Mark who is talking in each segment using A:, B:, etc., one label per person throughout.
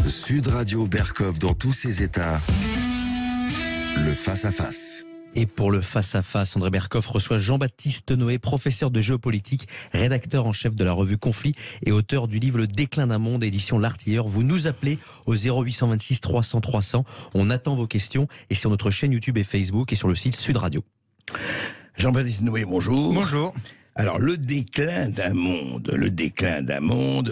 A: Sud Radio Berkov dans tous ses états. Le face-à-face.
B: Et pour le face-à-face, André Berkov reçoit Jean-Baptiste Noé, professeur de géopolitique, rédacteur en chef de la revue Conflit et auteur du livre Le déclin d'un monde, édition L'Artilleur. Vous nous appelez au 0826 300 300. On attend vos questions et sur notre chaîne YouTube et Facebook et sur le site Sud Radio.
C: Jean-Baptiste Noé, bonjour.
D: Bonjour.
C: Alors, le déclin d'un monde,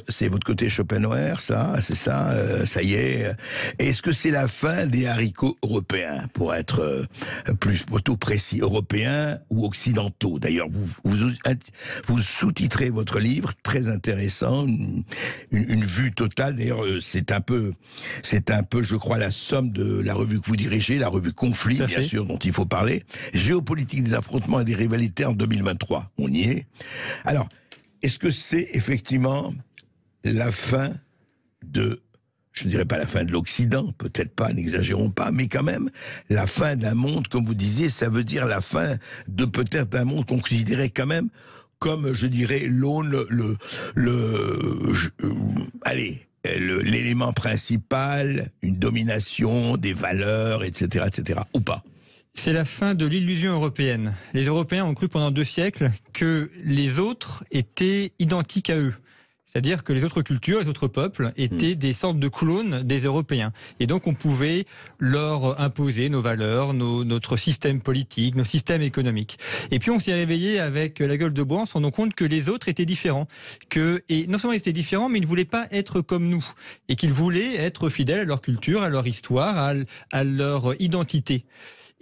C: c'est votre côté Schopenhauer, ça, c'est ça, ça y est. Est-ce que c'est la fin des haricots européens, pour être plutôt précis, européens ou occidentaux? D'ailleurs, vous sous-titrez votre livre, très intéressant, une vue totale. D'ailleurs, c'est un peu, je crois, la somme de la revue que vous dirigez, la revue Conflit, bien sûr, dont il faut parler. Géopolitique des affrontements et des rivalités en 2023. On y est. Alors, est-ce que c'est effectivement la fin de, je ne dirais pas la fin de l'Occident, peut-être pas, n'exagérons pas, mais quand même, la fin d'un monde, comme vous disiez, ça veut dire la fin de peut-être un monde qu'on considérait quand même comme, je dirais, l'élément principal, une domination des valeurs, etc., ou pas?
D: C'est la fin de l'illusion européenne. Les Européens ont cru pendant 2 siècles que les autres étaient identiques à eux. C'est-à-dire que les autres cultures, les autres peuples étaient des sortes de clones des Européens. Et donc on pouvait leur imposer nos valeurs, notre système politique, nos systèmes économiques. Et puis on s'est réveillé avec la gueule de bois en se rendant compte que les autres étaient différents. Et non seulement ils étaient différents, mais ils ne voulaient pas être comme nous. Et qu'ils voulaient être fidèles à leur culture, à leur histoire, à leur identité.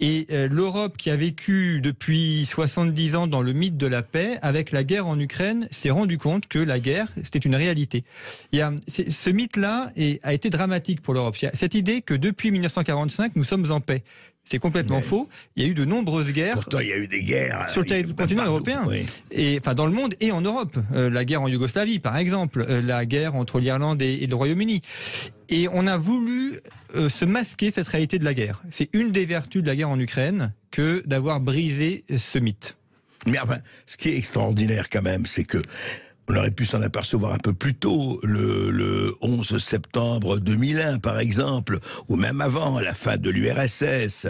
D: Et l'Europe, qui a vécu depuis 70 ans dans le mythe de la paix, avec la guerre en Ukraine, s'est rendu compte que la guerre, c'était une réalité. Ce mythe-là a été dramatique pour l'Europe. Il y a cette idée que depuis 1945, nous sommes en paix. C'est complètement faux. Il y a eu de nombreuses guerres.
C: Pourtant, il y a eu des guerres
D: sur le continent européen, et enfin dans le monde et en Europe. La guerre en Yougoslavie, par exemple, la guerre entre l'Irlande et le Royaume-Uni. Et on a voulu se masquer cette réalité de la guerre. C'est une des vertus de la guerre en Ukraine que d'avoir brisé ce mythe.
C: Mais enfin, ce qui est extraordinaire quand même, c'est que on aurait pu s'en apercevoir un peu plus tôt, le 11 septembre 2001, par exemple, ou même avant, la fin de l'URSS,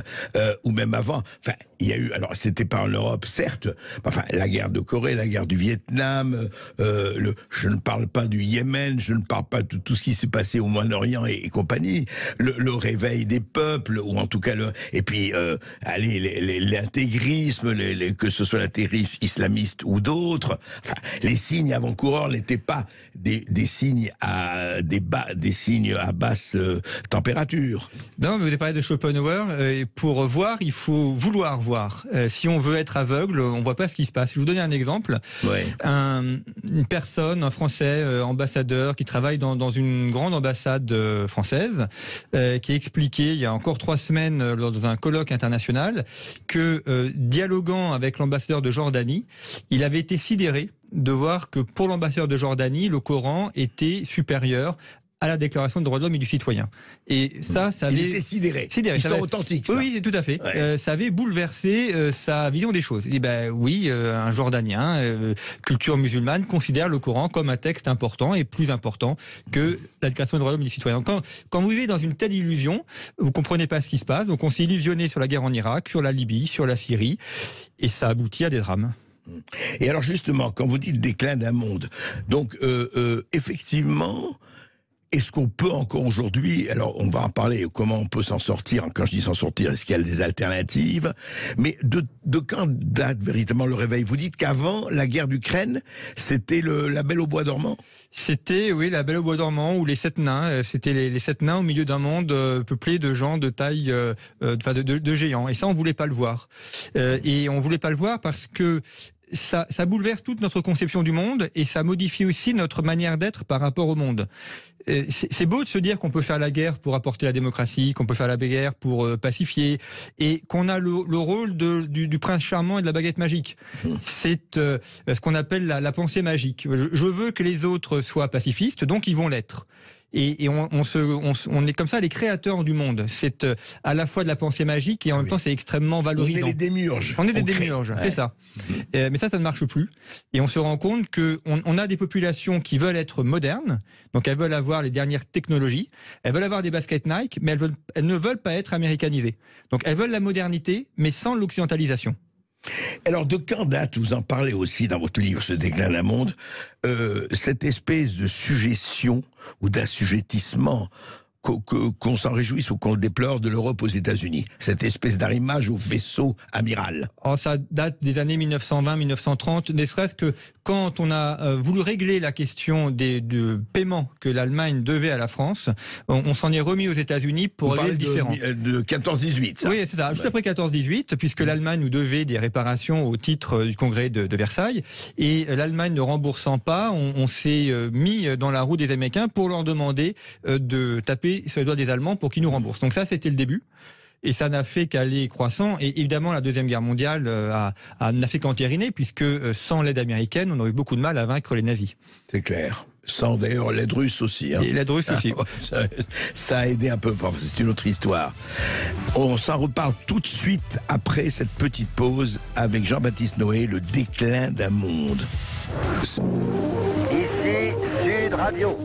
C: ou même avant. Enfin, il y a eu, alors c'était pas en Europe, certes, enfin, la guerre de Corée, la guerre du Vietnam, je ne parle pas du Yémen, je ne parle pas de tout ce qui s'est passé au Moyen-Orient et compagnie, le réveil des peuples, ou en tout cas, et puis, l'intégrisme, que ce soit l'intégrisme islamiste ou d'autres, enfin, les signes avant-coureurs n'étaient pas des signes à basse température.
D: Non, mais vous avez parlé de Schopenhauer. Pour voir, il faut vouloir voir. Si on veut être aveugle, on ne voit pas ce qui se passe. Je vais vous donner un exemple.
C: Ouais.
D: Une personne, un Français, ambassadeur, qui travaille dans une grande ambassade française, qui a expliqué il y a encore 3 semaines, lors d'un colloque international, que dialoguant avec l'ambassadeur de Jordanie, il avait été sidéré de voir que pour l'ambassadeur de Jordanie, le Coran était supérieur à la déclaration des droits de l'homme et du citoyen. Et ça avait...
C: Il était sidéré. Histoire authentique, ça.
D: Oui, tout à fait. Ouais. Ça avait bouleversé sa vision des choses. Et oui, un Jordanien, culture musulmane, considère le Coran comme un texte important et plus important que la déclaration des droits de l'homme et du citoyen. Quand vous vivez dans une telle illusion, vous comprenez pas ce qui se passe. Donc on s'est illusionné sur la guerre en Irak, sur la Libye, sur la Syrie, et ça aboutit à des drames.
C: Et alors justement, quand vous dites déclin d'un monde, donc effectivement, est-ce qu'on peut encore aujourd'hui, alors on va en parler, comment on peut s'en sortir, quand je dis s'en sortir, est-ce qu'il y a des alternatives, mais de quand date véritablement le réveil? Vous dites qu'avant la guerre d'Ukraine, c'était la Belle au bois dormant?
D: C'était, oui, la Belle au bois dormant, ou les 7 nains. C'était les 7 nains au milieu d'un monde peuplé de gens de taille, de géants. Et ça, on voulait pas le voir. Et on voulait pas le voir parce que ça bouleverse toute notre conception du monde et ça modifie aussi notre manière d'être par rapport au monde. C'est beau de se dire qu'on peut faire la guerre pour apporter la démocratie, qu'on peut faire la guerre pour pacifier, et qu'on a le rôle du prince charmant et de la baguette magique. C'est ce qu'on appelle la pensée magique. Je veux que les autres soient pacifistes, donc ils vont l'être. Et on est comme ça les créateurs du monde. C'est à la fois de la pensée magique et en même temps c'est extrêmement valorisant.
C: On est des démiurges.
D: On est des démiurges, c'est ça. Mais ça ne marche plus. Et on se rend compte qu'on a des populations qui veulent être modernes, donc elles veulent avoir les dernières technologies, elles veulent avoir des baskets Nike, mais elles ne veulent pas être américanisées. Donc elles veulent la modernité, mais sans l'occidentalisation.
C: Alors, de quand date, vous en parlez aussi dans votre livre, Ce déclin d'un monde, cette espèce de suggestion ou d'assujettissement qu'on s'en réjouisse ou qu'on le déplore de l'Europe aux États-Unis, cette espèce d'arrimage au vaisseau amiral?
D: Alors, ça date des années 1920-1930, ne serait-ce que quand on a voulu régler la question de paiement que l'Allemagne devait à la France, on s'en est remis aux États-Unis pour régler le différend.
C: De 14-18, ça?
D: Oui, c'est ça, juste après 14-18, puisque l'Allemagne nous devait des réparations au titre du congrès de Versailles, et l'Allemagne ne remboursant pas, on s'est mis dans la roue des Américains pour leur demander de taper sur les doigts des Allemands pour qu'ils nous remboursent. Donc ça, c'était le début. Et ça n'a fait qu'aller croissant. Et évidemment, la Deuxième Guerre mondiale n'a fait qu'entériner, puisque sans l'aide américaine, on aurait eu beaucoup de mal à vaincre les nazis.
C: C'est clair. Sans d'ailleurs l'aide russe aussi. Hein.
D: Et l'aide russe aussi.
C: Ça a aidé un peu. Enfin, c'est une autre histoire. On s'en reparle tout de suite après cette petite pause avec Jean-Baptiste Noé, Le déclin d'un monde.
E: Ici Sud Radio.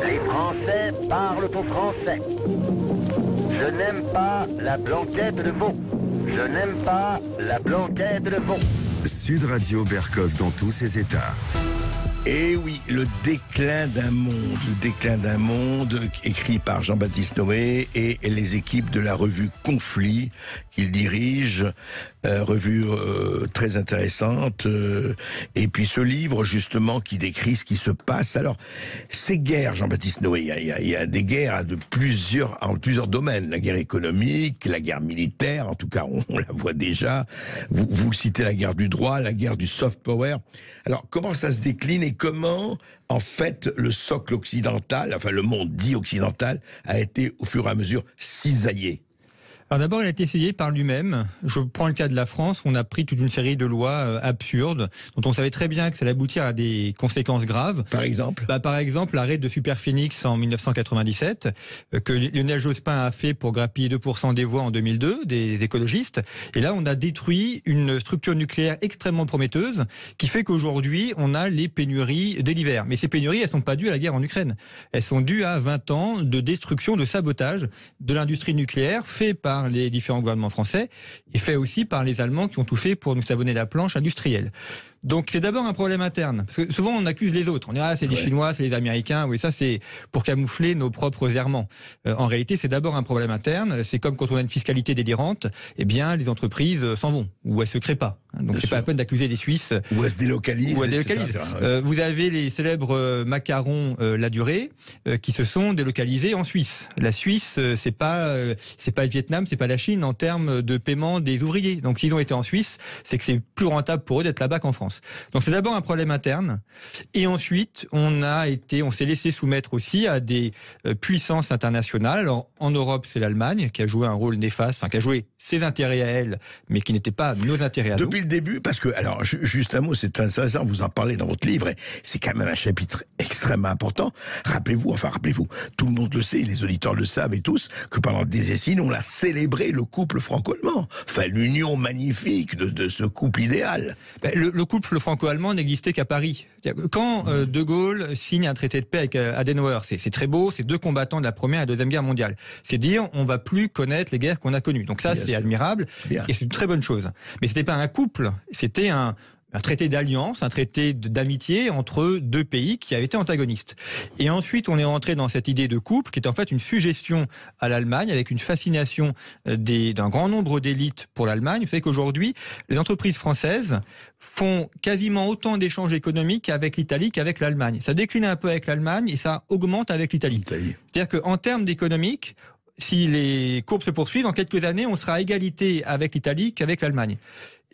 E: Les Français parlent au français. Je n'aime pas la blanquette de veau. Je n'aime pas la blanquette de veau.
A: Sud Radio Berkov dans tous ses états.
C: Et oui, Le déclin d'un monde, écrit par Jean-Baptiste Noé et les équipes de la revue Conflit qu'il dirige, revue très intéressante. Et puis ce livre justement qui décrit ce qui se passe. Alors, ces guerres, Jean-Baptiste Noé, il y a des guerres en plusieurs domaines. La guerre économique, la guerre militaire, en tout cas on la voit déjà. Vous citez la guerre du droit, la guerre du soft power. Alors, comment ça se décline et comment, en fait, le socle occidental, enfin le monde dit occidental, a été au fur et à mesure cisaillé?
D: Alors d'abord, il a été essayé par lui-même. Je prends le cas de la France, on a pris toute une série de lois absurdes, dont on savait très bien que ça allait aboutir à des conséquences graves.
C: Par exemple
D: Par exemple, l'arrêt de Superphénix en 1997, que Lionel Jospin a fait pour grappiller 2% des voix en 2002, des écologistes. Et là, on a détruit une structure nucléaire extrêmement prometteuse, qui fait qu'aujourd'hui, on a les pénuries de l'hiver. Mais ces pénuries, elles ne sont pas dues à la guerre en Ukraine. Elles sont dues à 20 ans de destruction, de sabotage de l'industrie nucléaire, fait par les différents gouvernements français et fait aussi par les Allemands qui ont tout fait pour nous savonner la planche industrielle. Donc c'est d'abord un problème interne, parce que souvent on accuse les autres, on dit c'est les Chinois, c'est les Américains, oui ça c'est pour camoufler nos propres errements. En réalité c'est d'abord un problème interne, c'est comme quand on a une fiscalité délirante, eh bien les entreprises s'en vont, ou elles se créent pas. Donc c'est pas la peine d'accuser les Suisses.
C: Ou elles se délocalisent.
D: Vous avez les célèbres macarons La Durée qui se sont délocalisés en Suisse. La Suisse c'est pas le Vietnam, c'est pas la Chine en termes de paiement des ouvriers. Donc s'ils ont été en Suisse, c'est que c'est plus rentable pour eux d'être là-bas qu'en France. Donc c'est d'abord un problème interne, et ensuite on s'est laissé soumettre aussi à des puissances internationales. Alors en Europe c'est l'Allemagne qui a joué un rôle néfaste, enfin qui a joué ses intérêts à elle, mais qui n'étaient pas nos intérêts à nous.
C: Depuis le début, parce que, alors juste un mot, c'est intéressant, vous en parlez dans votre livre, et c'est quand même un chapitre extrêmement important. Rappelez-vous, tout le monde le sait, les auditeurs le savent et tous, que pendant des décennies, on a célébré le couple franco-allemand, enfin l'union magnifique de ce couple idéal.
D: Le couple franco-allemand n'existait qu'à Paris. Quand De Gaulle signe un traité de paix avec Adenauer, c'est très beau, c'est deux combattants de la Première et de la Deuxième Guerre mondiale. C'est dire, on va plus connaître les guerres qu'on a connues. Donc ça, c'est admirable, et c'est une très bonne chose. Mais c'était pas un couple, c'était un traité d'alliance, un traité d'amitié entre deux pays qui avaient été antagonistes. Et ensuite, on est rentré dans cette idée de couple qui est en fait une suggestion à l'Allemagne avec une fascination d'un grand nombre d'élites pour l'Allemagne, fait qu'aujourd'hui, les entreprises françaises font quasiment autant d'échanges économiques avec l'Italie qu'avec l'Allemagne. Ça décline un peu avec l'Allemagne et ça augmente avec l'Italie. C'est-à-dire qu'en termes d'économique, si les courbes se poursuivent, en quelques années, on sera à égalité avec l'Italie qu'avec l'Allemagne.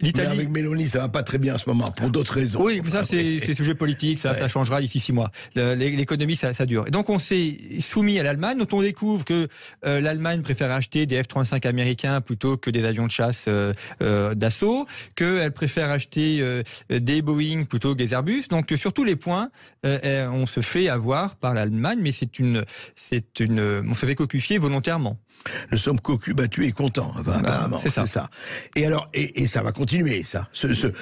C: Mais
D: l'Italie.
C: avec Mélanie, ça va pas très bien en ce moment, pour d'autres raisons.
D: Oui, mais ça, c'est sujet politique, ça changera d'ici 6 mois. L'économie, ça dure. Et donc, on s'est soumis à l'Allemagne, dont on découvre que l'Allemagne préfère acheter des F-35 américains plutôt que des avions de chasse d'assaut, qu'elle préfère acheter des Boeing plutôt que des Airbus. Donc, sur tous les points, on se fait avoir par l'Allemagne, mais on se fait cocufier volontairement.
C: Nous sommes cocus, battus et contents, apparemment.
D: c'est ça.
C: Et alors, et ça va continuer, ça.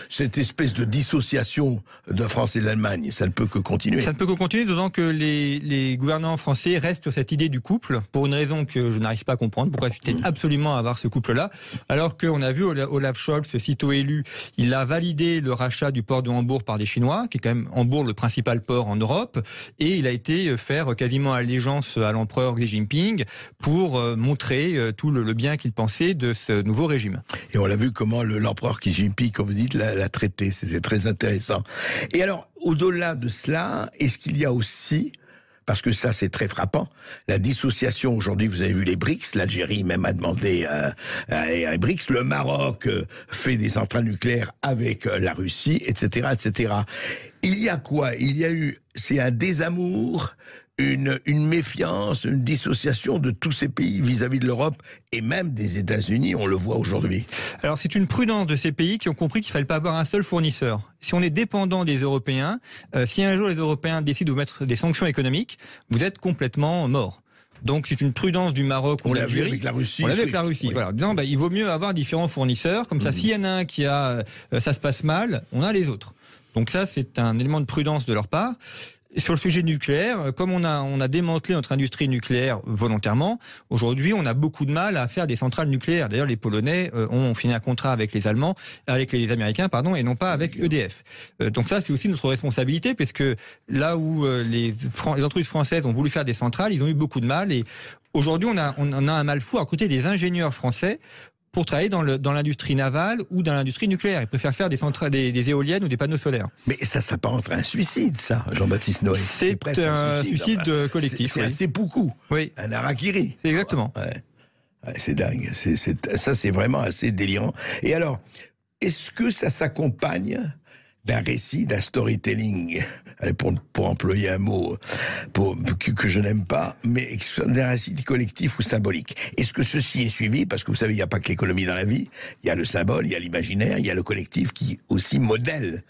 C: Cette espèce de dissociation de la France et de l'Allemagne, ça ne peut que continuer.
D: Ça ne peut que continuer, d'autant que les gouvernants français restent sur cette idée du couple, pour une raison que je n'arrive pas à comprendre. Pourquoi c'était absolument à avoir ce couple-là, alors qu'on a vu Olaf Scholz, sitôt élu, il a validé le rachat du port de Hambourg par des Chinois, qui est quand même Hambourg le principal port en Europe, et il a été faire quasiment allégeance à l'empereur Xi Jinping pour montrer tout le bien qu'il pensait de ce nouveau régime.
C: Et on l'a vu comment l'empereur Xi Jinping, comme vous dites, l'a traité. C'était très intéressant. Et alors, au-delà de cela, est-ce qu'il y a aussi, parce que ça c'est très frappant, la dissociation aujourd'hui, vous avez vu les BRICS, l'Algérie même a demandé à BRICS, le Maroc fait des centrales nucléaires avec la Russie, etc., etc. Il y a quoi? C'est un désamour, une méfiance, une dissociation de tous ces pays vis-à-vis de l'Europe et même des États-Unis, on le voit aujourd'hui.
D: Alors c'est une prudence de ces pays qui ont compris qu'il ne fallait pas avoir un seul fournisseur. Si on est dépendant des Européens, si un jour les Européens décident de vous mettre des sanctions économiques, vous êtes complètement mort. Donc c'est une prudence du Maroc ou de l'Algérie.
C: On l'a vu avec la Russie.
D: On l'a vu avec la Russie.
C: Oui.
D: Voilà, en disant il vaut mieux avoir différents fournisseurs. Comme ça, s'il y en a un qui a, ça se passe mal, on a les autres. Donc ça, c'est un élément de prudence de leur part. Sur le sujet nucléaire, comme on a démantelé notre industrie nucléaire volontairement, aujourd'hui on a beaucoup de mal à faire des centrales nucléaires. D'ailleurs les Polonais ont fini un contrat avec les Américains, et non pas avec EDF. Donc ça c'est aussi notre responsabilité, parce que là où les entreprises françaises ont voulu faire des centrales, ils ont eu beaucoup de mal, et aujourd'hui on a un mal fou à recruter des ingénieurs français pour travailler dans l'industrie navale ou dans l'industrie nucléaire. Ils préfèrent faire des centrales, des éoliennes ou des panneaux solaires.
C: Mais ça s'apparente à un suicide, ça, Jean-Baptiste Noé.
D: C'est presque un suicide collectif.
C: C'est assez beaucoup.
D: Oui.
C: Un harakiri.
D: C'est exactement.
C: Ouais, c'est dingue. Ça, c'est vraiment assez délirant. Et alors, est-ce que ça s'accompagne d'un récit, d'un storytelling, pour employer un mot que je n'aime pas, mais d'un récit collectif ou symbolique. Est-ce que ceci est suivi? Parce que vous savez, il n'y a pas que l'économie dans la vie, il y a le symbole, il y a l'imaginaire, il y a le collectif qui aussi modèle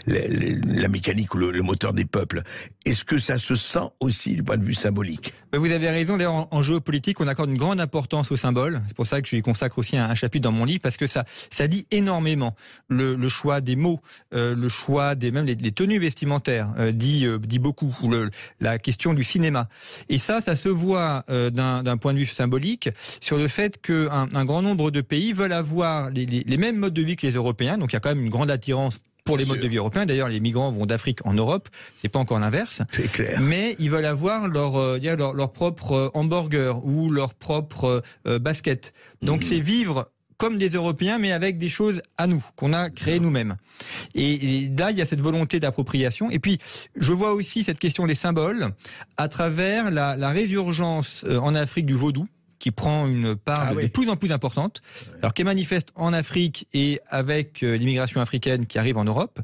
C: la mécanique ou le moteur des peuples. Est-ce que ça se sent aussi du point de vue symbolique?
D: Vous avez raison, d'ailleurs en géopolitique, on accorde une grande importance au symbole. C'est pour ça que je lui consacre aussi un chapitre dans mon livre, parce que ça dit énormément. Le choix des mots, le choix même les tenues vestimentaires dit beaucoup, ou la question du cinéma. Et ça se voit d'un point de vue symbolique sur le fait qu'un grand nombre de pays veulent avoir les mêmes modes de vie que les Européens. Donc il y a quand même une grande attirance pour les modes de vie européens. D'ailleurs, les migrants vont d'Afrique en Europe. C'est pas encore l'inverse.
C: C'est clair.
D: Mais ils veulent avoir leur propre hamburger ou leur propre basket. Donc c'est vivre comme des Européens, mais avec des choses à nous, qu'on a créées nous-mêmes. Et là, il y a cette volonté d'appropriation. Et puis, je vois aussi cette question des symboles à travers la résurgence en Afrique du vaudou, qui prend une part de plus en plus importante, alors qui est manifeste en Afrique et avec l'immigration africaine qui arrive en Europe,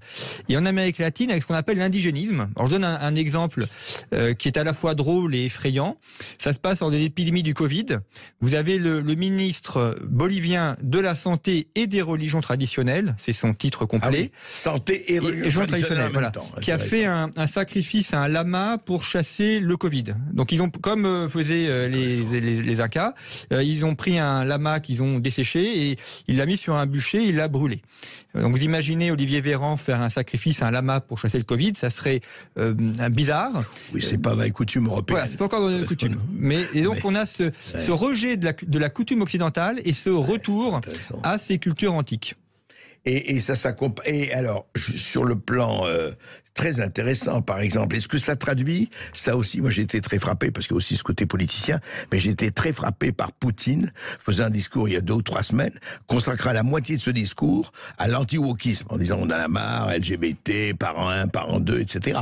D: et en Amérique latine avec ce qu'on appelle l'indigénisme. Alors je donne un exemple qui est à la fois drôle et effrayant. Ça se passe lors de l'épidémie du Covid. Vous avez le ministre bolivien de la Santé et des religions traditionnelles, c'est son titre complet.
C: Santé et religions traditionnelles en même temps.
D: Qui a fait un sacrifice à un lama pour chasser le Covid. Donc ils ont, comme faisaient les Incas, ils ont pris un lama qu'ils ont desséché et il l'a mis sur un bûcher et il l'a brûlé. Donc vous imaginez Olivier Véran faire un sacrifice à un lama pour chasser le Covid, ça serait bizarre.
C: Oui, c'est pas dans les coutumes européennes.
D: Voilà, c'est pas encore dans les coutumes. Et donc on a ce rejet de la coutume occidentale et ce retour à ces cultures antiques.
C: Et ça s'accompagne. Et alors, sur le plan très intéressant, par exemple. Est-ce que ça traduit, ça aussi, moi j'ai été très frappé, parce qu'il y a aussi ce côté politicien, mais j'ai été très frappé par Poutine, faisait un discours il y a 2 ou 3 semaines, consacra la moitié de ce discours à l'anti-wokisme, en disant on en a marre, LGBT, parent 1, parent 2, etc.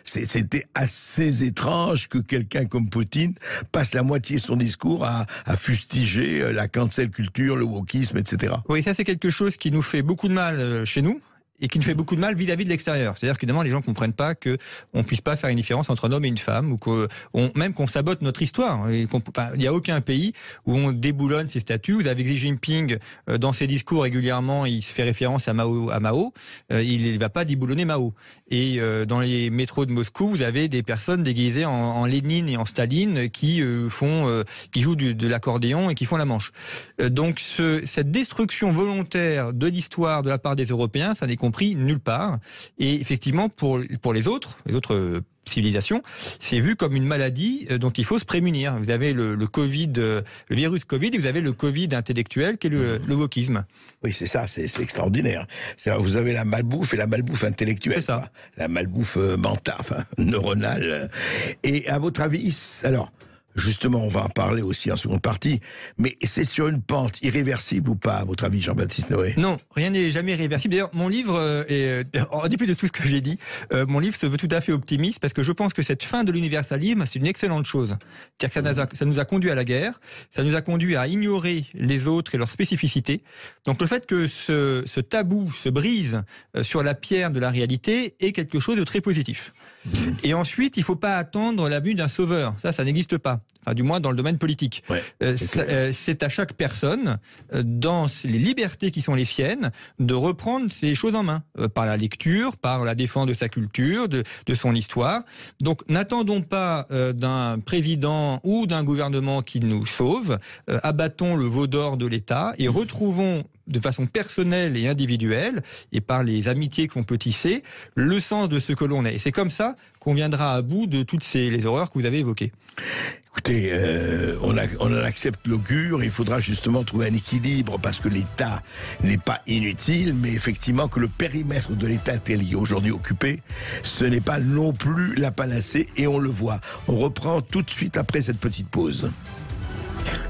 C: C'était assez étrange que quelqu'un comme Poutine passe la moitié de son discours à fustiger la cancel culture, le wokisme, etc.
D: Oui, ça c'est quelque chose qui nous fait beaucoup de mal chez nous. Et qui nous fait beaucoup de mal vis-à-vis de l'extérieur. C'est-à-dire qu'évidemment, les gens ne comprennent pas qu'on ne puisse pas faire une différence entre un homme et une femme, ou même qu'on sabote notre histoire. Il n'y a aucun pays où on déboulonne ses statuts. Vous avez Xi Jinping, dans ses discours régulièrement, il se fait référence à Mao. Il ne va pas déboulonner Mao. Et dans les métros de Moscou, vous avez des personnes déguisées en Lénine et en Staline qui jouent de l'accordéon et qui font la manche. Donc cette destruction volontaire de l'histoire de la part des Européens, ça n'est compris nulle part. Et effectivement, pour les autres civilisations, c'est vu comme une maladie dont il faut se prémunir. Vous avez le Covid, le virus Covid, et vous avez le Covid intellectuel qui est le wokisme.
C: Oui, c'est ça, c'est extraordinaire. Vous avez la malbouffe et la malbouffe intellectuelle.
D: C'est ça.
C: Quoi. La malbouffe mentale, neuronale. Et à votre avis, alors, justement, on va en parler aussi en seconde partie, mais c'est sur une pente irréversible ou pas, à votre avis, Jean-Baptiste Noé?
D: Non, rien n'est jamais irréversible. D'ailleurs, mon livre, en dépit de tout ce que j'ai dit, mon livre se veut tout à fait optimiste, parce que je pense que cette fin de l'universalisme, c'est une excellente chose. C'est-à-dire que ça nous a conduit à la guerre, ça nous a conduit à ignorer les autres et leurs spécificités. Donc le fait que ce tabou se brise sur la pierre de la réalité est quelque chose de très positif. Et ensuite, il ne faut pas attendre la vue d'un sauveur. Ça n'existe pas. Enfin, du moins dans le domaine politique.
C: Ouais,
D: c'est à chaque personne, dans les libertés qui sont les siennes, de reprendre ces choses en main. Par la lecture, par la défense de sa culture, de son histoire. Donc, n'attendons pas d'un président ou d'un gouvernement qui nous sauve. Abattons le veau d'or de l'État et retrouvons de façon personnelle et individuelle, et par les amitiés qu'on peut tisser, le sens de ce que l'on est. Et c'est comme ça qu'on viendra à bout de toutes les horreurs que vous avez évoquées.
C: Écoutez, on en accepte l'augure, il faudra justement trouver un équilibre, parce que l'État n'est pas inutile, mais effectivement que le périmètre de l'État tel qu'il est aujourd'hui occupé, ce n'est pas non plus la panacée, et on le voit. On reprend tout de suite après cette petite pause.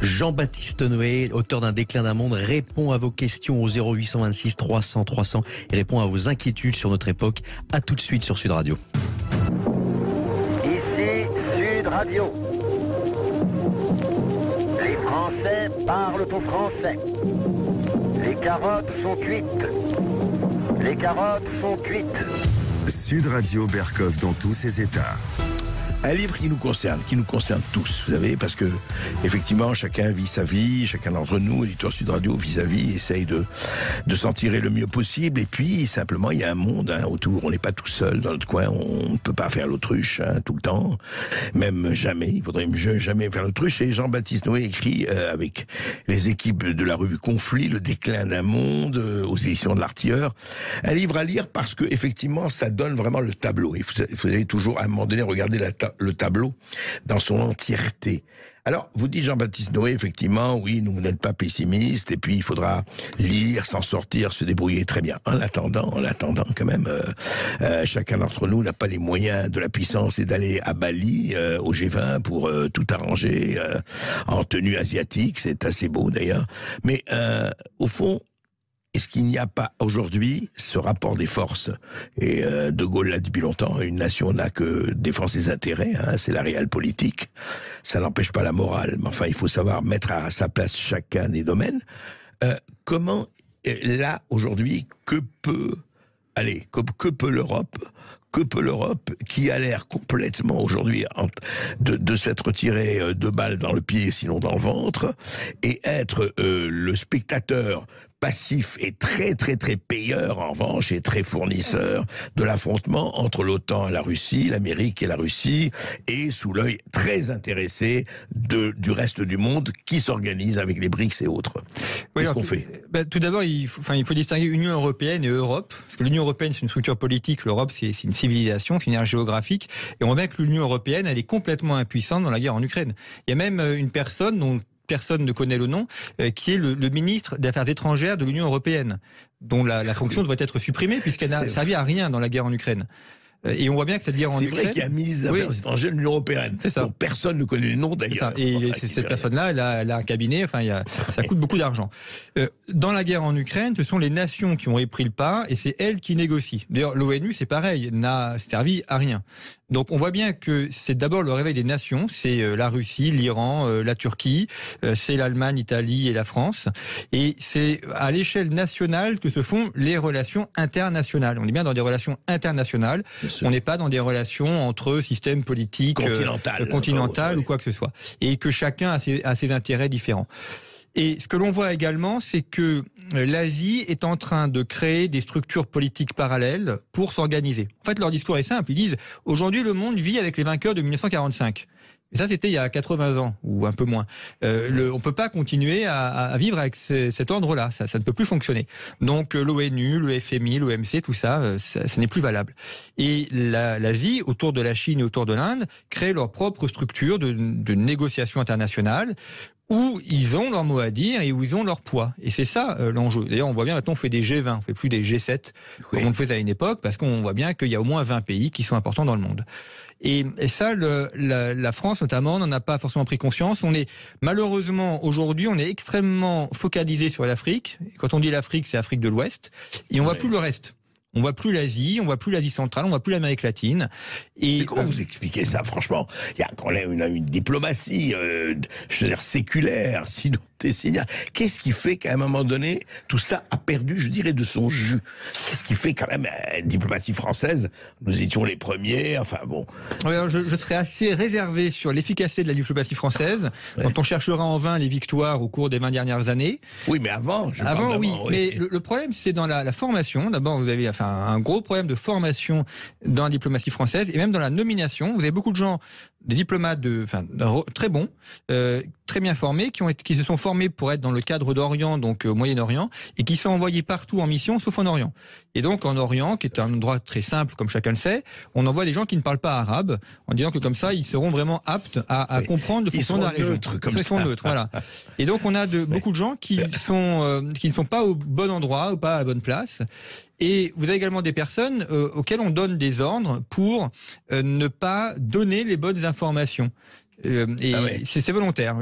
B: Jean-Baptiste Noé, auteur d'un déclin d'un monde, répond à vos questions au 0826 300 300 et répond à vos inquiétudes sur notre époque. À tout de suite sur Sud Radio.
E: Ici Sud Radio. Les Français parlent au français. Les carottes sont cuites. Les carottes sont cuites.
A: Sud Radio Berkov dans tous ses états.
C: Un livre qui nous concerne tous, vous savez, parce que effectivement, chacun vit sa vie, chacun d'entre nous, éditeur Sud Radio, vis-à-vis, essaye de s'en tirer le mieux possible. Et puis, simplement, il y a un monde autour. On n'est pas tout seul dans notre coin. On ne peut pas faire l'autruche tout le temps, même jamais. Il faudrait jamais faire l'autruche. Et Jean-Baptiste Noé écrit avec les équipes de la revue Conflit, Le déclin d'un monde, aux éditions de l'Artilleur. Un livre à lire parce que effectivement, ça donne vraiment le tableau. Et vous allez toujours, à un moment donné, regarder le tableau dans son entièreté. Alors, vous dites Jean-Baptiste Noé, effectivement, oui, vous n'êtes pas pessimiste, et puis il faudra lire, s'en sortir, se débrouiller très bien. En attendant, quand même, chacun d'entre nous n'a pas les moyens de la puissance et d'aller à Bali, au G20, pour tout arranger en tenue asiatique. C'est assez beau, d'ailleurs. Mais, au fond, est-ce qu'il n'y a pas aujourd'hui ce rapport des forces? Et De Gaulle l'a dit depuis longtemps, une nation n'a que défend ses intérêts, c'est la réelle politique. Ça n'empêche pas la morale, mais enfin, il faut savoir mettre à sa place chacun des domaines. Comment, là, aujourd'hui, que peut l'Europe? Que peut l'Europe, qui a l'air complètement aujourd'hui de s'être tiré 2 balles dans le pied, sinon dans le ventre, et être le spectateur passif et très très très payeur en revanche, et très fournisseur de l'affrontement entre l'OTAN et la Russie, l'Amérique et la Russie, et sous l'œil très intéressé du reste du monde qui s'organise avec les BRICS et autres. Qu'est-ce qu'on fait?
D: Tout d'abord, il faut distinguer Union européenne et Europe, parce que l'Union européenne c'est une structure politique, l'Europe c'est une civilisation, c'est une ère géographique, et on voit que l'Union européenne elle est complètement impuissante dans la guerre en Ukraine. Il y a même une personne dont personne ne connaît le nom, qui est le ministre des Affaires étrangères de l'Union européenne, dont la fonction devrait être supprimée puisqu'elle n'a servi à rien dans la guerre en Ukraine. Et on voit bien que cette guerre en
C: C'est
D: Ukraine...
C: vrai qu'il y a un ministre des Affaires étrangères de l'Union européenne, dont personne ne connaît le nom d'ailleurs.
D: Et cette personne-là, elle a un cabinet, ça coûte beaucoup d'argent. Dans la guerre en Ukraine, ce sont les nations qui ont pris le pas et c'est elles qui négocient. D'ailleurs, l'ONU, c'est pareil, n'a servi à rien. Donc on voit bien que c'est d'abord le réveil des nations, c'est la Russie, l'Iran, la Turquie, c'est l'Allemagne, l'Italie et la France. Et c'est à l'échelle nationale que se font les relations internationales. On est bien dans des relations internationales, on n'est pas dans des relations entre systèmes politiques continentales ou quoi que ce soit. Et que chacun a ses intérêts différents. Et ce que l'on voit également, c'est que l'Asie est en train de créer des structures politiques parallèles pour s'organiser. En fait, leur discours est simple. Ils disent « Aujourd'hui, le monde vit avec les vainqueurs de 1945 ». Et ça, c'était il y a 80 ans, ou un peu moins. On ne peut pas continuer à vivre avec cet ordre-là. Ça ne peut plus fonctionner. Donc l'ONU, le FMI, l'OMC, tout ça, ça n'est plus valable. Et l'Asie, autour de la Chine et autour de l'Inde, crée leur propre structure de négociation internationale, où ils ont leur mot à dire et où ils ont leur poids. Et c'est ça l'enjeu. D'ailleurs, on voit bien maintenant, on fait des G20, on ne fait plus des G7, comme on le faisait à une époque, parce qu'on voit bien qu'il y a au moins 20 pays qui sont importants dans le monde. Et ça, la France notamment n'en a pas forcément pris conscience. On est malheureusement aujourd'hui, on est extrêmement focalisé sur l'Afrique. Quand on dit l'Afrique, c'est l'Afrique de l'Ouest, et on voit plus le reste. On voit plus l'Asie, on voit plus l'Asie centrale, on voit plus l'Amérique latine.
C: Mais comment vous expliquez ça, franchement? Il y a quand même une diplomatie, je veux dire, séculaire, sinon décennale. Qu'est-ce qui fait qu'à un moment donné, tout ça a perdu, je dirais, de son jus? Qu'est-ce qui fait quand même, diplomatie française, nous étions les premiers, enfin bon.
D: Alors je serais assez réservé sur l'efficacité de la diplomatie française, dont on cherchera en vain les victoires au cours des 20 dernières années.
C: Oui, mais avant,
D: oui. Mais le problème, c'est dans la formation. D'abord, vous avez un gros problème de formation dans la diplomatie française et même dans la nomination. Vous avez beaucoup de gens, des diplomates très bons, très bien formés, qui se sont formés pour être dans le cadre d'Orient, donc au Moyen-Orient, et qui sont envoyés partout en mission, sauf en Orient. Et donc en Orient, qui est un endroit très simple, comme chacun le sait, on envoie des gens qui ne parlent pas arabe, en disant que comme ça, ils seront vraiment aptes à comprendre le fonctionnement de la région. Ils sont neutres, voilà. Et donc on a beaucoup de gens qui ne sont pas au bon endroit, ou pas à la bonne place. Et vous avez également des personnes auxquelles on donne des ordres pour ne pas donner les bonnes informations. C'est volontaire.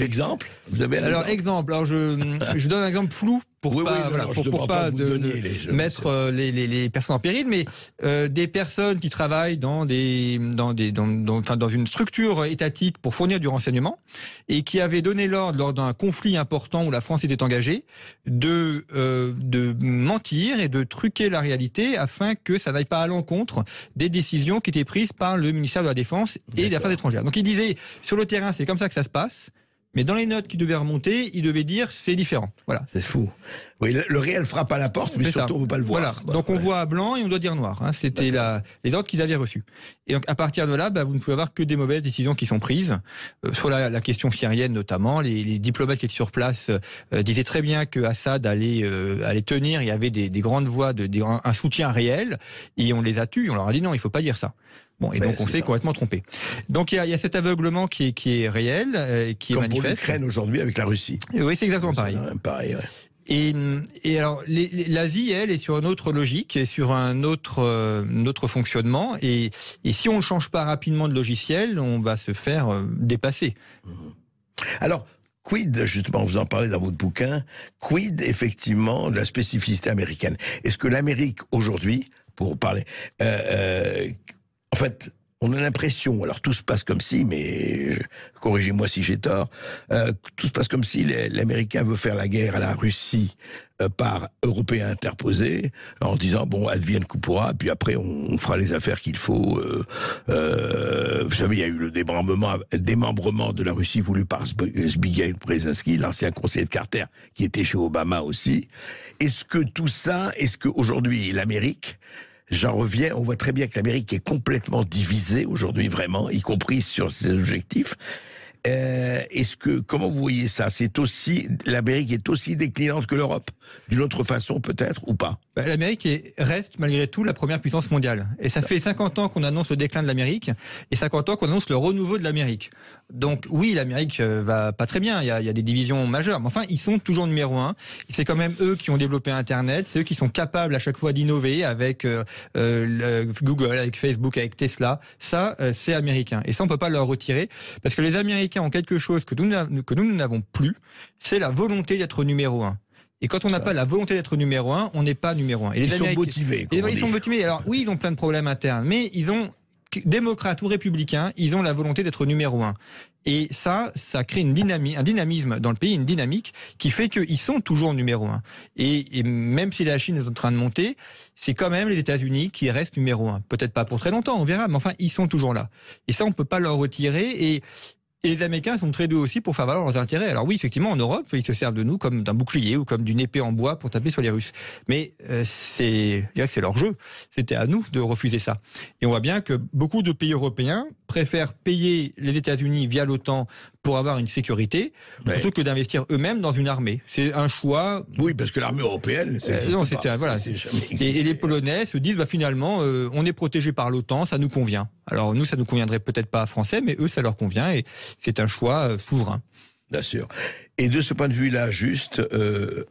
C: Exemple? Vous avez un
D: exemple. Alors je donne un exemple flou pour pas mettre les personnes en péril, mais des personnes qui travaillent dans une structure étatique pour fournir du renseignement et qui avaient donné l'ordre lors d'un conflit important où la France était engagée de mentir et de truquer la réalité afin que ça n'aille pas à l'encontre des décisions qui étaient prises par le ministère de la Défense et des Affaires étrangères. Donc il disait sur le terrain c'est comme ça que ça se passe. Mais dans les notes qui devaient remonter, il devait dire c'est différent. Voilà.
C: C'est fou. Oui, le réel frappe à la porte, mais surtout on ne veut pas le voir.
D: Voilà. Donc on voit blanc et on doit dire noir. C'était les ordres qu'ils avaient reçus. Et donc à partir de là, vous ne pouvez avoir que des mauvaises décisions qui sont prises. Sur la question syrienne notamment, les diplomates qui étaient sur place disaient très bien que Assad allait tenir. Il y avait des grandes voix, un soutien réel, et on les a tués. On leur a dit non, il ne faut pas dire ça. Bon, et donc on s'est complètement trompé. Donc il y a cet aveuglement qui est réel, qui est manifeste.
C: Comme pour l'Ukraine aujourd'hui avec la Russie.
D: Oui, c'est exactement pareil.
C: Pareil, ouais.
D: Et alors, l'Asie, elle, est sur une autre logique, et sur un autre fonctionnement. Et si on ne change pas rapidement de logiciel, on va se faire dépasser.
C: Alors, quid, justement, vous en parlez dans votre bouquin, quid, effectivement, de la spécificité américaine? Est-ce que l'Amérique, aujourd'hui, pour parler... en fait, on a l'impression, alors tout se passe comme si, mais corrigez-moi si j'ai tort, tout se passe comme si l'Américain veut faire la guerre à la Russie par Européens interposés, en disant, bon, advienne que pourra, puis après on fera les affaires qu'il faut. Vous savez, il y a eu le démembrement de la Russie voulu par Zbigniew Brzezinski, l'ancien conseiller de Carter, qui était chez Obama aussi. Est-ce que tout ça, est-ce qu'aujourd'hui l'Amérique... J'en reviens, on voit très bien que l'Amérique est complètement divisée aujourd'hui, vraiment, y compris sur ses objectifs. Comment vous voyez ça? L'Amérique est aussi déclinante que l'Europe, d'une autre façon peut-être, ou pas?
D: L'Amérique reste malgré tout la première puissance mondiale. Et ça fait 50 ans qu'on annonce le déclin de l'Amérique et 50 ans qu'on annonce le renouveau de l'Amérique. Donc oui, l'Amérique va pas très bien, il y a des divisions majeures, mais enfin ils sont toujours numéro 1. Et c'est quand même eux qui ont développé Internet, c'est eux qui sont capables à chaque fois d'innover avec Google, avec Facebook, avec Tesla. Ça, c'est américain. Et ça, on peut pas leur retirer parce que les Américains ont quelque chose que nous n'avons plus, c'est la volonté d'être numéro 1. Et quand on n'a pas la volonté d'être numéro 1, on n'est pas numéro 1. Et
C: ils sont motivés.
D: Ils sont motivés. Alors oui, ils ont plein de problèmes internes, mais ils ont, démocrates ou républicains, ils ont la volonté d'être numéro 1. Et ça crée un dynamisme dans le pays, une dynamique qui fait qu'ils sont toujours numéro 1. Et même si la Chine est en train de monter, c'est quand même les États-Unis qui restent numéro 1. Peut-être pas pour très longtemps, on verra, mais enfin, ils sont toujours là. Et ça, on peut pas leur retirer. Et les Américains sont très doués aussi pour faire valoir leurs intérêts. Alors oui, effectivement, en Europe, ils se servent de nous comme d'un bouclier ou comme d'une épée en bois pour taper sur les Russes. Mais je dirais que c'est leur jeu. C'était à nous de refuser ça. Et on voit bien que beaucoup de pays européens préfèrent payer les États-Unis via l'OTAN pour avoir une sécurité, plutôt que d'investir eux-mêmes dans une armée. C'est un choix.
C: Oui, parce que l'armée européenne,
D: et les Polonais se disent, finalement, on est protégé par l'OTAN, ça nous convient. Alors nous, ça nous conviendrait peut-être pas français, mais eux, ça leur convient, et c'est un choix souverain.
C: Bien sûr. Et de ce point de vue-là, juste,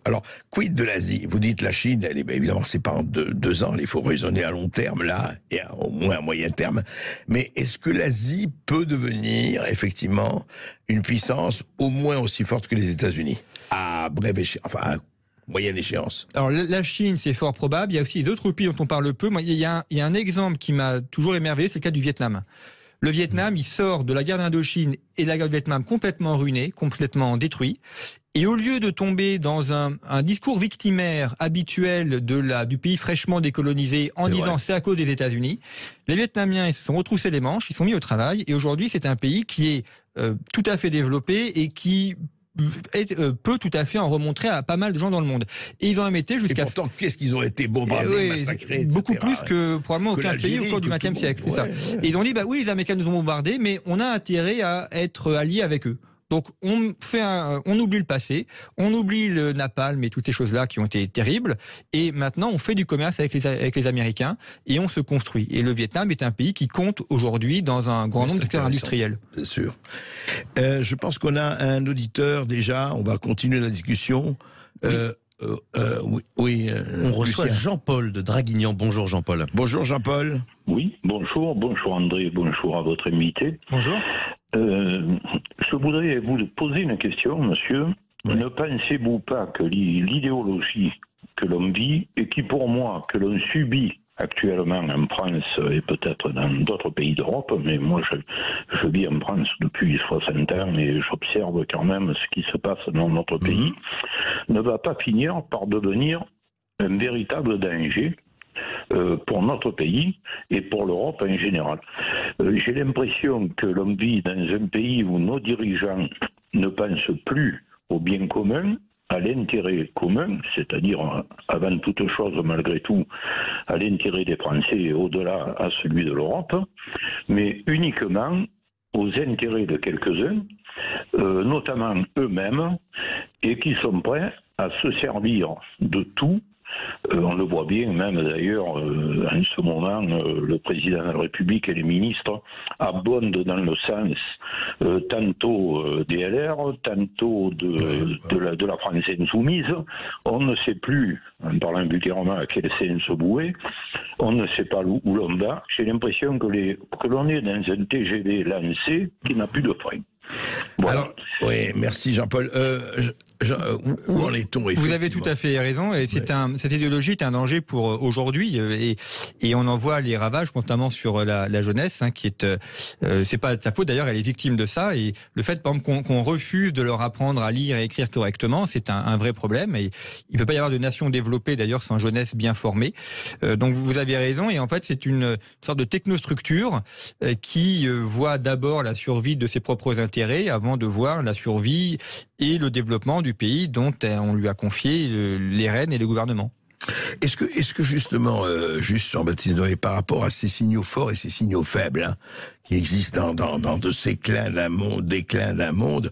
C: alors, quid de l'Asie? Vous dites la Chine, elle est, évidemment, c'est pas en 2 ans, il faut raisonner à long terme, là, et au moins à moyen terme. Mais est-ce que l'Asie peut devenir, effectivement, une puissance au moins aussi forte que les États-Unis? À brève échéance, enfin, à moyenne échéance.
D: Alors, la Chine, c'est fort probable. Il y a aussi les autres pays dont on parle peu. Moi, il y a un exemple qui m'a toujours émerveillé, c'est le cas du Vietnam. Le Vietnam, il sort de la guerre d'Indochine et de la guerre du Vietnam complètement ruiné, complètement détruit. Et au lieu de tomber dans un discours victimaire habituel du pays fraîchement décolonisé en disant c'est à cause des États-Unis, les Vietnamiens ils se sont retroussés les manches, ils sont mis au travail. Et aujourd'hui, c'est un pays qui est tout à fait développé et qui peut tout à fait en remontrer à pas mal de gens dans le monde. Et ils ont même été jusqu'à...
C: Et pourtant, qu'est-ce qu'ils ont été bombardés, massacrés,
D: beaucoup
C: etc.
D: plus que probablement aucun pays au cours du XXe siècle. C'est ça. Et ils ont dit, oui, les Américains nous ont bombardés, mais on a intérêt à être alliés avec eux. Donc on oublie le passé, on oublie le napalm et toutes ces choses-là qui ont été terribles, et maintenant on fait du commerce avec les Américains et on se construit. Et le Vietnam est un pays qui compte aujourd'hui dans un grand nombre de secteurs industriels.
C: C'est sûr. Je pense qu'on a un auditeur déjà, on va continuer la discussion.
B: On reçoit Jean-Paul de Draguignan. Bonjour Jean-Paul.
C: Bonjour Jean-Paul.
F: Oui, bonjour André, bonjour à votre invité.
D: Bonjour.
F: Je voudrais vous poser une question, monsieur. Oui. Ne pensez-vous pas que l'idéologie que l'on vit et qui, pour moi, que l'on subit actuellement en France et peut-être dans d'autres pays d'Europe, mais moi je vis en France depuis 60 ans et j'observe quand même ce qui se passe dans notre pays, ne va pas finir par devenir un véritable danger pour notre pays et pour l'Europe en général. J'ai l'impression que l'on vit dans un pays où nos dirigeants ne pensent plus au bien commun, à l'intérêt commun, c'est-à-dire avant toute chose, malgré tout, à l'intérêt des Français et au-delà à celui de l'Europe, mais uniquement aux intérêts de quelques-uns, notamment eux-mêmes, et qui sont prêts à se servir de tout. On le voit bien, même d'ailleurs, en ce moment, le président de la République et les ministres abondent dans le sens tantôt des LR, tantôt de la France insoumise. On ne sait plus, en parlant vulgairement, à quel sens se bouer. On ne sait pas où l'on va. J'ai l'impression que l'on est dans un TGV lancé qui n'a plus de frein. Voilà.
C: Alors, oui, merci Jean-Paul. Où en est-on?
D: Vous avez tout à fait raison. Et cette idéologie est un danger pour aujourd'hui, et on en voit les ravages, notamment sur la jeunesse, qui est, c'est pas de sa faute d'ailleurs, elle est victime de ça. Et le fait, par exemple, qu'on refuse de leur apprendre à lire et écrire correctement, c'est un vrai problème. Et il peut pas y avoir de nation développée d'ailleurs sans jeunesse bien formée. Donc vous avez raison. Et en fait, c'est une sorte de technostructure qui voit d'abord la survie de ses propres intérêts avant de voir la survie et le développement du pays dont on lui a confié les rênes et le gouvernement.
C: Est-ce que justement, Jean-Baptiste Noé, par rapport à ces signaux forts et ces signaux faibles qui existent dans de ces déclins d'un monde,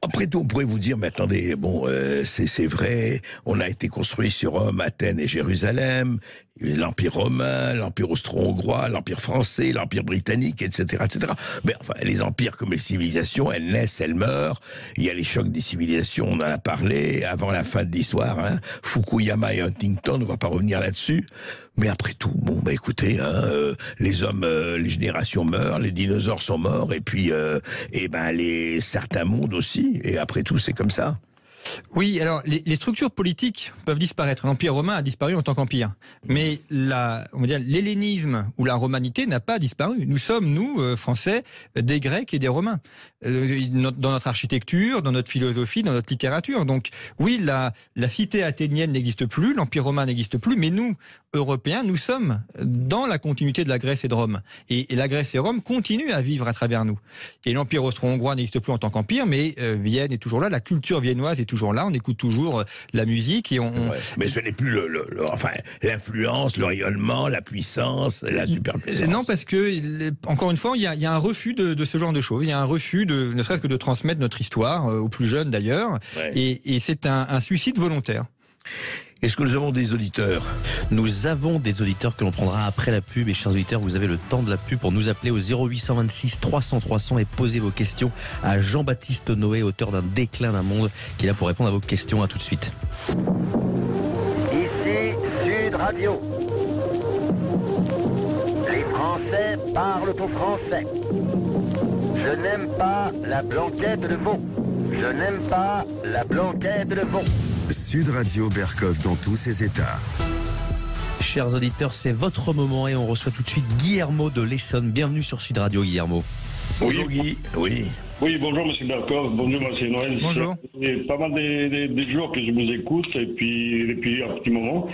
C: Après tout, on pourrait vous dire, mais attendez, bon, c'est vrai, on a été construit sur Rome, Athènes et Jérusalem, l'Empire romain, l'Empire austro-hongrois, l'Empire français, l'Empire britannique, etc., etc. Mais enfin, les empires comme les civilisations, elles naissent, elles meurent. Il y a les chocs des civilisations, on en a parlé, avant la fin de l'histoire, hein. Fukuyama et Huntington, on va pas revenir là-dessus. Mais après tout, bon, bah écoutez, hein, les hommes, les générations meurent, les dinosaures sont morts, et puis, certains mondes aussi. Et après tout, c'est comme ça.
D: Oui, alors les structures politiques peuvent disparaître. L'Empire romain a disparu en tant qu'empire, mais on va dire l'hellénisme ou la romanité n'a pas disparu. Nous sommes, nous, Français, des Grecs et des Romains, dans notre architecture, dans notre philosophie, dans notre littérature. Donc oui, la cité athénienne n'existe plus, l'Empire romain n'existe plus, mais nous, Européens, nous sommes dans la continuité de la Grèce et de Rome. Et la Grèce et Rome continuent à vivre à travers nous. Et l'Empire austro-hongrois n'existe plus en tant qu'empire, mais Vienne est toujours là, la culture viennoise est toujours là, on écoute toujours la musique. Et
C: mais ce n'est plus l'influence, le rayonnement, la puissance, la superpuissance.
D: Non, parce que, encore une fois, il y a un refus de ce genre de choses. Il y a un refus, ne serait-ce que de transmettre notre histoire, aux plus jeunes d'ailleurs. Ouais. Et c'est un suicide volontaire.
C: Est-ce que nous avons des auditeurs ?
B: Nous avons des auditeurs que l'on prendra après la pub. Et chers auditeurs, vous avez le temps de la pub pour nous appeler au 0826 300 300 et poser vos questions à Jean-Baptiste Noé, auteur d'un Déclin d'un monde, qui est là pour répondre à vos questions. À tout de suite.
E: Ici Sud Radio. Les Français parlent au français. Je n'aime pas la blanquette de veau. Je n'aime pas la blanquette de veau.
A: Sud Radio Berkov dans tous ses états.
B: Chers auditeurs, c'est votre moment et on reçoit tout de suite Guillermo de l'Essonne. Bienvenue sur Sud Radio, Guillermo.
C: Bonjour Guy. Oui.
G: Oui, bonjour Monsieur Berkov, bonjour Monsieur Noël.
D: Bonjour.
G: C'est pas mal des jours que je vous écoute et puis depuis un petit moment.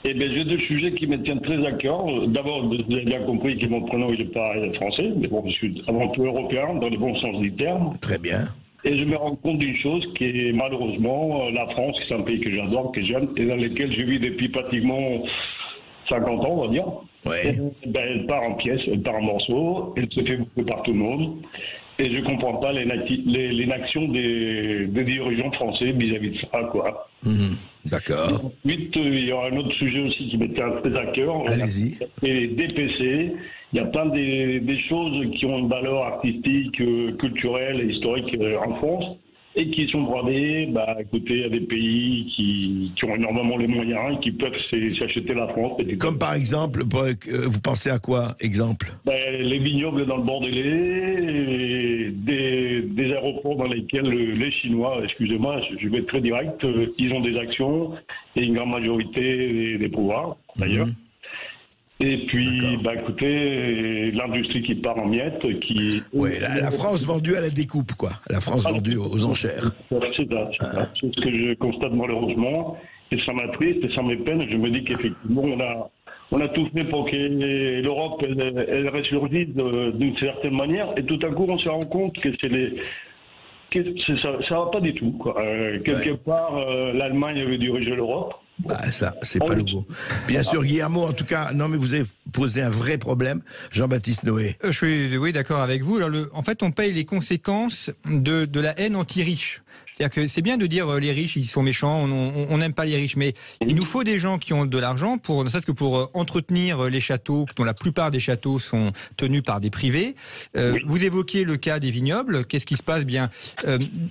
G: Et bien j'ai deux sujets qui me tiennent très à cœur. D'abord, vous avez bien compris que mon prénom il n'est pas français, mais bon, je suis avant tout européen dans le bon sens du terme.
C: Très bien.
G: Et je me rends compte d'une chose qui est malheureusement la France, c'est un pays que j'adore, que j'aime, et dans lequel je vis depuis pratiquement 50 ans, on va dire.
C: Ouais.
G: Elle part en pièces, elle part en morceaux, elle se fait bouffer par tout le monde. Et je ne comprends pas l'inaction des dirigeants français vis-à-vis de ça, quoi.
C: D'accord.
G: Ensuite, il y aura un autre sujet aussi qui m'était très à cœur.
C: Allez-y.
G: Les DPC. Il y a plein des choses qui ont une valeur artistique, culturelle et historique en France et qui sont bradées, écoutez, à des pays qui ont énormément les moyens et qui peuvent s'acheter la France.
C: Comme par exemple, vous pensez à quoi, exemple ?
G: Les vignobles dans le Bordelais, des aéroports dans lesquels les Chinois, excusez-moi, je vais être très direct, ils ont des actions et une grande majorité des pouvoirs, d'ailleurs. Et puis, écoutez, l'industrie qui part en miettes,
C: Oui, la France vendue à la découpe, quoi. La France vendue aux enchères.
G: C'est ça. C'est ce que je constate malheureusement. Et ça m'attriste et ça m'épeine. Je me dis qu'effectivement, on a tout fait pour que l'Europe, elle ressurgisse d'une certaine manière. Et tout à coup, on se rend compte que ça va pas du tout, quoi. Quelque part, l'Allemagne avait dirigé l'Europe.
C: Ça, c'est pas nouveau. Bien sûr, Guillermo, en tout cas, non, mais vous avez posé un vrai problème. Jean-Baptiste Noé.
D: Je suis d'accord avec vous. Alors, en fait, on paye les conséquences de la haine anti-riche. C'est-à-dire que c'est bien de dire les riches, ils sont méchants, on n'aime pas les riches, mais il nous faut des gens qui ont de l'argent, ne serait-ce que pour entretenir les châteaux, dont la plupart des châteaux sont tenus par des privés. Vous évoquiez le cas des vignobles. Qu'est-ce qui se passe ? Bien,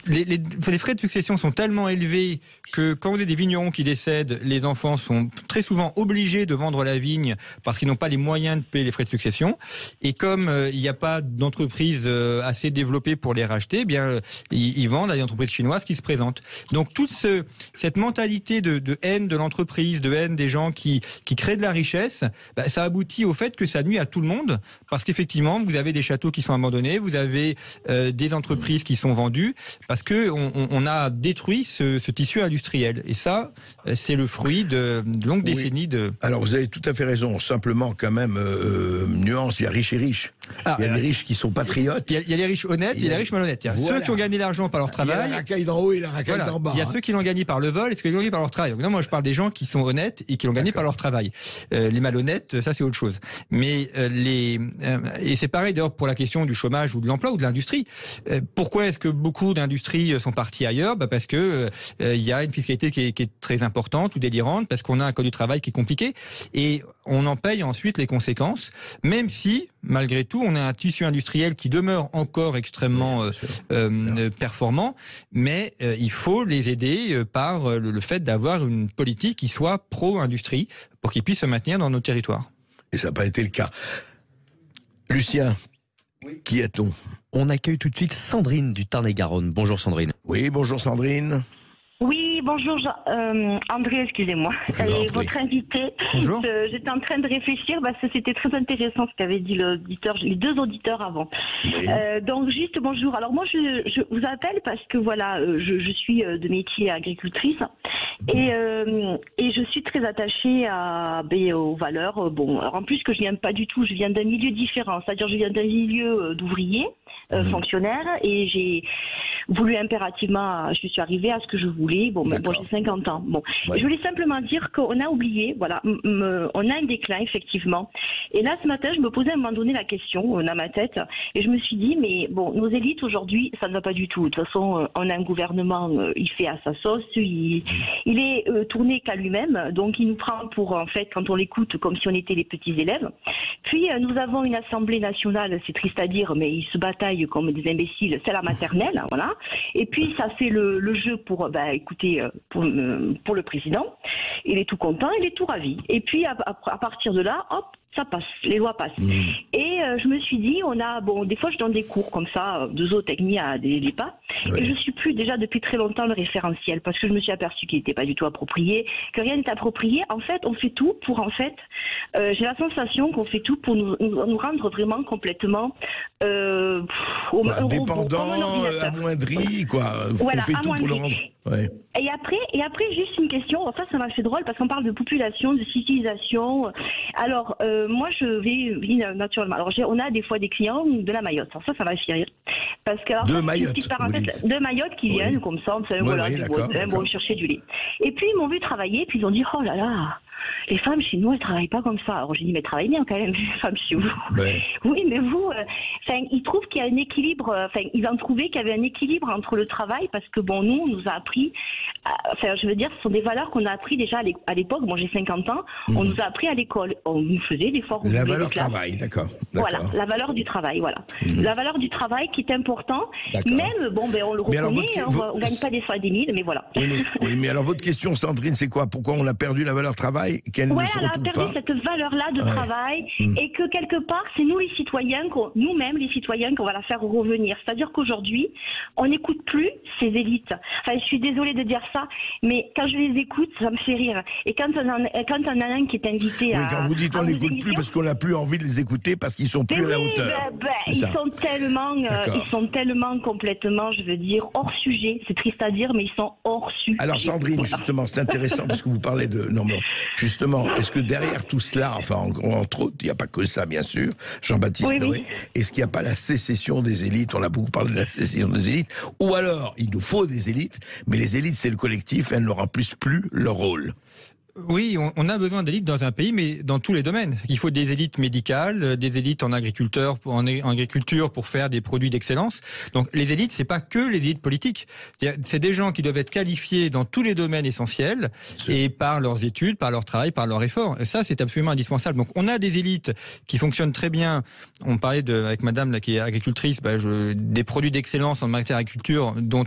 D: les frais de succession sont tellement élevés que quand vous avez des vignerons qui décèdent, les enfants sont très souvent obligés de vendre la vigne parce qu'ils n'ont pas les moyens de payer les frais de succession. Et comme il n'y a pas d'entreprise assez développée pour les racheter, eh bien, ils vendent à des entreprises chinoises qui se présentent. Donc toute cette mentalité de haine de l'entreprise, de haine des gens qui créent de la richesse, ça aboutit au fait que ça nuit à tout le monde parce qu'effectivement, vous avez des châteaux qui sont abandonnés, vous avez des entreprises qui sont vendues parce qu'on a détruit ce tissu industriel. Et ça, c'est le fruit de longues décennies de...
C: Alors, vous avez tout à fait raison. Simplement, quand même, nuance, il y a riche et riche. Il y a des riches qui sont patriotes.
D: Il y a les riches honnêtes, il y a les riches malhonnêtes. Il y a ceux qui ont gagné l'argent par leur travail.
C: Il y a la racaille d'en haut et la racaille d'en bas.
D: Il y a ceux qui l'ont gagné par le vol et ceux qui l'ont gagné par leur travail. Donc, non, moi, je parle des gens qui sont honnêtes et qui l'ont gagné par leur travail. Les malhonnêtes, ça, c'est autre chose. Mais et c'est pareil d'ailleurs pour la question du chômage ou de l'emploi ou de l'industrie. Pourquoi est-ce que beaucoup d'industries sont parties ailleurs ? Parce que il y a une fiscalité qui est très importante ou délirante, parce qu'on a un code du travail qui est compliqué et on en paye ensuite les conséquences, même si, malgré tout, on a un tissu industriel qui demeure encore extrêmement performant, mais il faut les aider par le fait d'avoir une politique qui soit pro-industrie pour qu'ils puissent se maintenir dans nos territoires.
C: Et ça n'a pas été le cas. Lucien, qui a-t-on ?
B: On accueille tout de suite Sandrine du Tarn-et-Garonne. Bonjour Sandrine.
C: Oui, bonjour Sandrine.
H: Oui, bonjour André, excusez-moi. Et votre invité, j'étais en train de réfléchir parce que c'était très intéressant ce qu'avait dit l'auditeur, les deux auditeurs avant. Oui. Donc juste bonjour. Alors moi je vous appelle parce que voilà, je suis de métier agricultrice et je suis très attachée aux valeurs. Bon, alors en plus que je viens pas du tout, je viens d'un milieu différent, c'est-à-dire je viens d'un milieu d'ouvriers. Fonctionnaire et j'ai voulu impérativement, je suis arrivée à ce que je voulais. Bon, j'ai 50 ans. Bon, ouais. Je voulais simplement dire qu'on a oublié, voilà, on a un déclin effectivement. Et là, ce matin, je me posais à un moment donné la question dans ma tête et je me suis dit, mais bon, nos élites aujourd'hui, ça ne va pas du tout. De toute façon, on a un gouvernement, il fait à sa sauce, il est tourné qu'à lui-même, donc il nous prend pour, en fait, quand on l'écoute, comme si on était les petits élèves. Puis, nous avons une Assemblée nationale, c'est triste à dire, mais ils se bataillent comme des imbéciles, c'est la maternelle, voilà. Et puis ça fait le jeu pour, écoutez, pour le président. Il est tout content, il est tout ravi. Et puis à partir de là, hop, ça passe, les lois passent. Et je me suis dit, des fois je donne des cours comme ça, de zootechnie à des pas, et je suis plus déjà depuis très longtemps le référentiel, parce que je me suis aperçu qu'il n'était pas du tout approprié, que rien n'est approprié. En fait, on fait tout pour, j'ai la sensation qu'on fait tout pour nous rendre vraiment complètement
C: dépendants, amoindris, quoi.
H: Voilà,
C: on fait tout pour le rendre. Ouais.
H: Et après, juste une question, ça m'a fait drôle parce qu'on parle de population, de civilisation. Alors, moi, je vis naturellement. Alors, on a des fois des clients de la Mayotte. Alors, ça m'a fait rire. Parce que, alors, de Mayotte qui viennent comme ça, vont chercher du lait. Et puis, ils m'ont vu travailler, puis ils ont dit, oh là là, les femmes chez nous, elles travaillent pas comme ça. Alors, j'ai dit, mais travaillez bien quand même, les femmes chez vous. Ouais. Oui, mais vous, ils trouvent qu'il y a un équilibre, ils ont trouvé qu'il y avait un équilibre entre le travail, parce que, bon, nous, on nous a appris, je veux dire, ce sont des valeurs qu'on a appris déjà à l'époque. Bon, j'ai 50 ans, on nous a appris à l'école. On nous faisait des fois
C: la valeur travail, d'accord.
H: Voilà, la valeur du travail, voilà. La valeur du travail qui est important, même, on le reconnaît, on gagne pas des fois des mille, mais voilà.
C: Oui, mais alors votre question, Sandrine, c'est quoi? Pourquoi on a perdu la valeur travail?
H: On a perdu cette valeur-là de travail, et que quelque part, c'est nous les citoyens, nous-mêmes les citoyens, qu'on va la faire revenir. C'est-à-dire qu'aujourd'hui, on n'écoute plus ces élites. Enfin, je suis désolée de dire ça, mais quand je les écoute, ça me fait rire. Et quand on a un qui est invité à...
C: quand vous dites on n'écoute plus parce qu'on n'a plus envie de les écouter, parce qu'ils sont plus à la hauteur.
H: Ils sont tellement complètement, je veux dire, hors sujet. C'est triste à dire, mais ils sont hors sujet.
C: Alors Sandrine, justement, c'est intéressant parce que vous parlez de... Non, mais justement, est-ce que derrière tout cela, enfin, entre autres, il n'y a pas que ça, bien sûr, Jean-Baptiste Noé, est-ce qu'il n'y a pas la sécession des élites? On a beaucoup parlé de la sécession des élites. Ou alors, il nous faut des élites, mais les élites, c'est le collectif, elles ne remplissent plus leur rôle.
D: Oui, on a besoin d'élites dans un pays, mais dans tous les domaines. Il faut des élites médicales, des élites en agriculture pour faire des produits d'excellence. Donc les élites, c'est pas que les élites politiques. C'est des gens qui doivent être qualifiés dans tous les domaines essentiels et par leurs études, par leur travail, par leur effort. Et ça, c'est absolument indispensable. Donc on a des élites qui fonctionnent très bien. On parlait avec Madame là, qui est agricultrice, des produits d'excellence en matière d'agriculture dont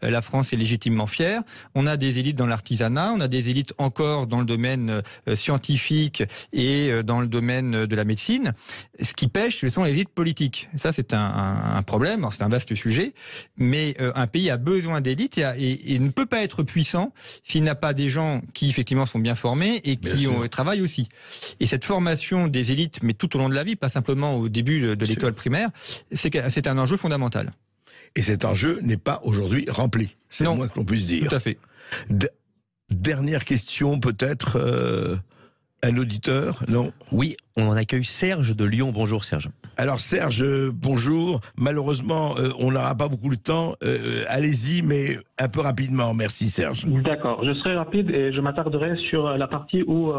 D: la France est légitimement fière. On a des élites dans l'artisanat, on a des élites encore dans le domaine scientifique et dans le domaine de la médecine. Ce qui pêche, ce sont les élites politiques. Ça, c'est un problème, c'est un vaste sujet, mais un pays a besoin d'élites et ne peut pas être puissant s'il n'a pas des gens qui, effectivement, sont bien formés et qui travaillent aussi. Et cette formation des élites, mais tout au long de la vie, pas simplement au début de l'école primaire, c'est un enjeu fondamental.
C: Et cet enjeu n'est pas aujourd'hui rempli. C'est le moins que l'on puisse dire.
D: Tout à fait.
C: Dernière question, peut-être, un auditeur, non?
B: Oui, On en accueille Serge de Lyon. Bonjour Serge.
C: Alors Serge, bonjour. Malheureusement, on n'aura pas beaucoup de temps. Allez-y, mais un peu rapidement. Merci Serge.
I: D'accord, je serai rapide et je m'attarderai sur la partie où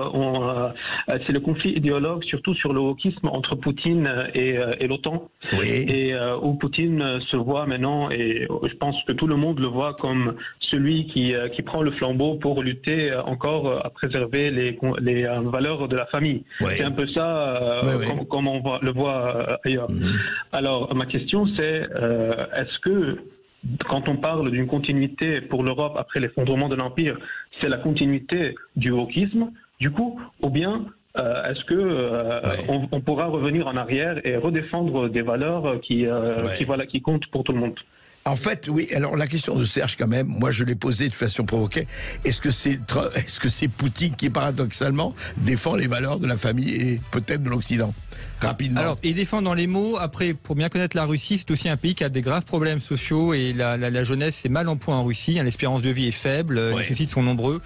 I: c'est le conflit idéologue, surtout sur le wokisme entre Poutine et l'OTAN.
C: Oui.
I: Et où Poutine se voit maintenant, et je pense que tout le monde le voit comme celui qui prend le flambeau pour lutter encore à préserver les valeurs de la famille.
C: Oui.
I: C'est un peu ça, comme on le voit ailleurs. Alors, ma question c'est, est-ce que quand on parle d'une continuité pour l'Europe après l'effondrement de l'Empire, c'est la continuité du wokisme, du coup, ou bien est-ce que on pourra revenir en arrière et redéfendre des valeurs qui comptent pour tout le monde?
C: En fait, oui. Alors la question de Serge, quand même, moi je l'ai posée de façon provoquée. Est-ce que c'est Poutine qui paradoxalement défend les valeurs de la famille et peut-être de l'Occident? Rapidement.
D: Alors, il défend dans les mots. Après, pour bien connaître la Russie, c'est aussi un pays qui a des graves problèmes sociaux et la jeunesse est mal en point en Russie. L'espérance de vie est faible, les suicides sont nombreux.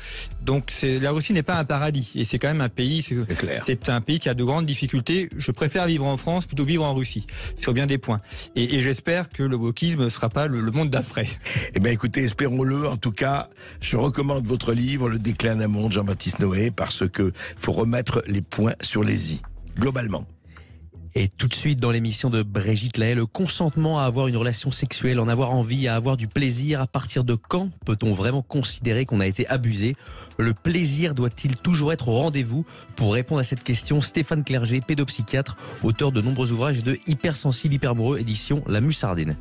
D: Donc, la Russie n'est pas un paradis et c'est quand même un pays. C'est un pays qui a de grandes difficultés. Je préfère vivre en France plutôt que vivre en Russie sur bien des points. Et j'espère que le wokisme ne sera pas le monde d'après.
C: Eh bien, écoutez, espérons-le. En tout cas, je recommande votre livre, Le déclin d'un monde, Jean-Baptiste Noé, parce que faut remettre les points sur les i, globalement.
B: Et tout de suite dans l'émission de Brigitte Lahaie, le consentement à avoir une relation sexuelle, en avoir envie, à avoir du plaisir, à partir de quand peut-on vraiment considérer qu'on a été abusé? Le plaisir doit-il toujours être au rendez-vous? Pour répondre à cette question, Stéphane Clerget, pédopsychiatre, auteur de nombreux ouvrages de Hypersensible, Hypermoureux, édition La Musardine.